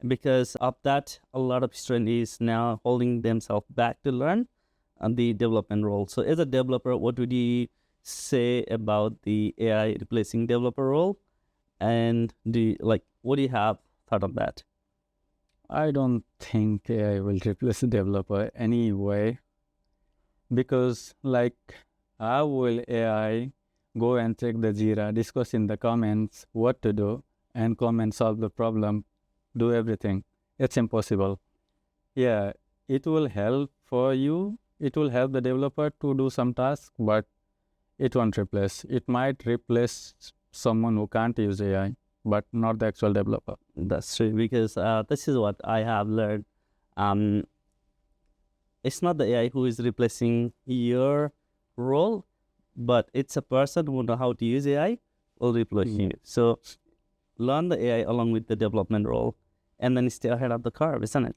Because of that, a lot of students is now holding themselves back to learn the development role. So as a developer, what would you say about the AI replacing developer role? And what do you have thought of that? I don't think AI will replace the developer anyway, because how will AI go and check the Jira, discuss in the comments what to do, and come and solve the problem, do everything? It's impossible. Yeah, it will help for you. It will help the developer to do some tasks, but it won't replace. It might replace someone who can't use AI, but not the actual developer. That's true, because this is what I have learned. Um, it's not the AI who is replacing your role, but it's a person who know how to use AI will replace you. So learn the AI along with the development role, and then stay ahead of the curve, isn't it?